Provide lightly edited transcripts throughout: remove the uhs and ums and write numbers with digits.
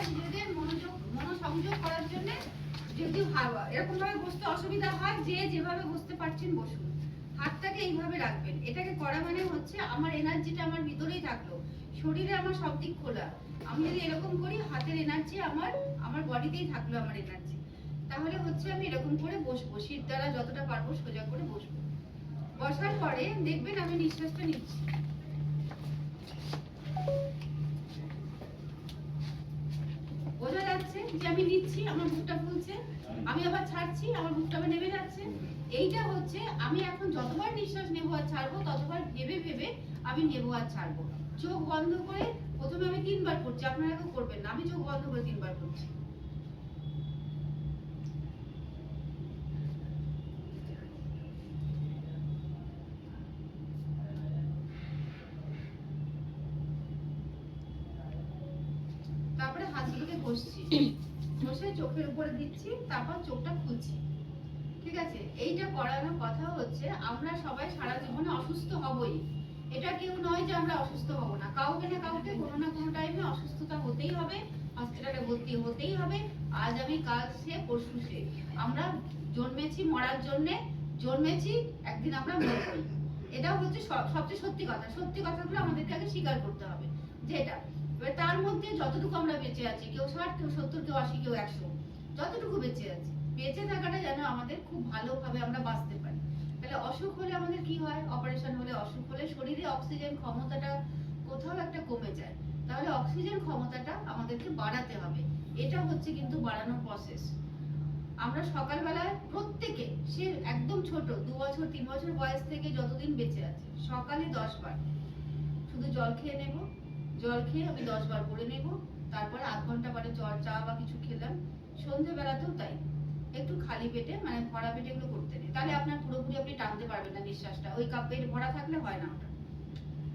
নিজেদের মনোসংযোগ করার জন্য যদি এরকম ভাবে বসতে অসুবিধা হয়, যে যেভাবে বসতে পারছেন বসুন। হাতটাকে এইভাবে রাখবেন। এটাকে করা মানে হচ্ছে আমার এনার্জিটা আমার ভিতরেই থাকলো, শরীরে আমার সব দিক খোলা। আমি যদি এরকম করি, হাতের এনার্জি আমার বডিতেই থাকলো, আমার এনার্জি। তাহলে হচ্ছে আমি এরকম করে বসবো, শীত দ্বারা যতটা পারবো সোজা করে বসবো। বসার পরে দেখবেন আমি নিঃশ্বাসটা নিচ্ছি। বোঝা যাচ্ছে যে আমি নিচ্ছি, আমার বুকটা ফুলছে, আমি আবার ছাড়ছি, আমার বুকটা আবার নেমে যাচ্ছে। এইটা হচ্ছে আমি এখন যতবার নিঃশ্বাস নেবো আর ছাড়বো, ততবার ভেবে ভেবে আমি নেবো আর ছাড়বো। চোখ বন্ধ করে প্রথমে আমি 3 বার করছি, আপনারা কেউ করবেন না, আমি চোখ বন্ধ করে 3 বার করছি। তারপরে হাতগুলোকে ঘষছি, ঘষে চোখের উপরে দিচ্ছি, তারপর চোখটা খুলছি। ঠিক আছে? এইটা করানোর কথা হচ্ছে আমরা সবাই সারা জীবনে অসুস্থ হবই। এটা কেউ নয় যে আমরা অসুস্থ হব না, কাউকে না কাউকে কোনো না কোনো টাইমে অসুস্থতা হতেই হবে, হসপিটালে ভর্তি হতেই হবে। আজ আমি, কাল সে, পরশু সে। আমরা জন্মেছি মরার জন্য, জন্মেছি একদিন আমরা মরবই। এটা হচ্ছে সবচেয়ে সত্যি কথা। সত্যি কথাগুলো আমাদেরকে আগে স্বীকার করতে হবে। যেটা এবার তার মধ্যে যতটুকু আমরা বেঁচে আছি, কেউ 60, কেউ 70, কেউ 80, কেউ 100, যতটুকু বেঁচে আছি, বেঁচে থাকাটা যেন আমাদের খুব ভালোভাবে আমরা বাঁচতে পারি। তাহলে অসুখ হলে আমাদের কি হয়? অপারেশন হলে, অসুখ হলে শরীরে অক্সিজেন ক্ষমতাটা কোথাও একটা কমে যায়। তাহলে অক্সিজেন ক্ষমতাটা আমাদেরকে বাড়াতে হবে। এটা হচ্ছে কিন্তু বাড়ানোর প্রসেস। আমরা সকালবেলায় প্রত্যেকে, সে একদম ছোট 2 বছর 3 বছর বয়স থেকে যতদিন বেঁচে আছে, সকালে 10 বার শুধু জল খেয়ে নেব। জল খেয়ে আমি 10 বার করে নেব। তারপরে আধ ঘন্টা পরে চা বা কিছু খেলাম। সন্ধ্যেবেলাতেও তাই, একটু খালি পেটে, মানে ভরা পেটে এগুলো করতে নেই। তাহলে আপনার পুরোপুরি আপনি টানতে পারবেন না নিঃশ্বাসটা, ওই কাপ পেট ভরা থাকলে হয় না ওটা।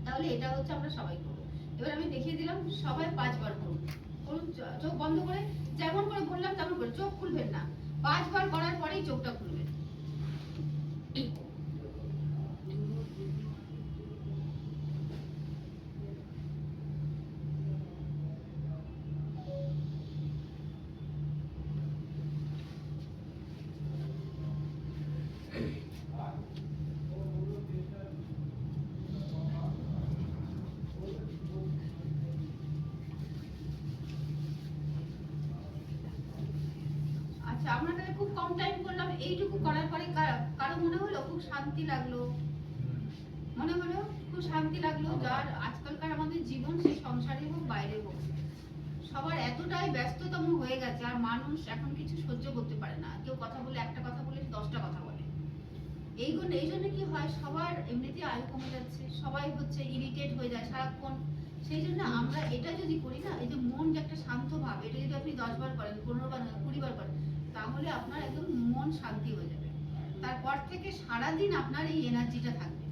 তাহলে এটা হচ্ছে আমরা সবাই করবো। এবার আমি দেখিয়ে দিলাম, সবাই 5 বার করুন। করুন চোখ বন্ধ করে, যেমন করে বললাম তেমন করে, চোখ খুলবেন না। 5 বার করার পরেই চোখটা খুলবেন। আচ্ছা, আমরা তাহলে খুব কম টাইম করলাম। এইটুকু করার পরে কারো মনে হলো খুব শান্তি লাগলো? মনে হলো খুব শান্তি লাগলো? যার আজকালকার আমাদের জীবন, সে সংসারে হোক বাইরে হোক, সবার এতটাই ব্যস্ততম হয়ে গেছে, আর মানুষ এখন কিছু সহ্য করতে পারে না। কেউ কথা বলে, একটা কথা বলে 10টা কথা বলে। এই জন্য কি হয়, সবার এমনিতেই আয়ু কমে যাচ্ছে, সবাই হচ্ছে ইরিটেট হয়ে যায় সারাক্ষণ। সেই জন্য আমরা এটা যদি করি না, এই যে মন যে একটা শান্ত ভাব, এটা যদি আপনি 10 বার করেন, 15 বার, 20 বার করেন, তাহলে আপনার একদম মন শান্তি হয়ে যাবে। তারপর থেকে সারাদিন আপনার এই এনার্জিটা থাকবে।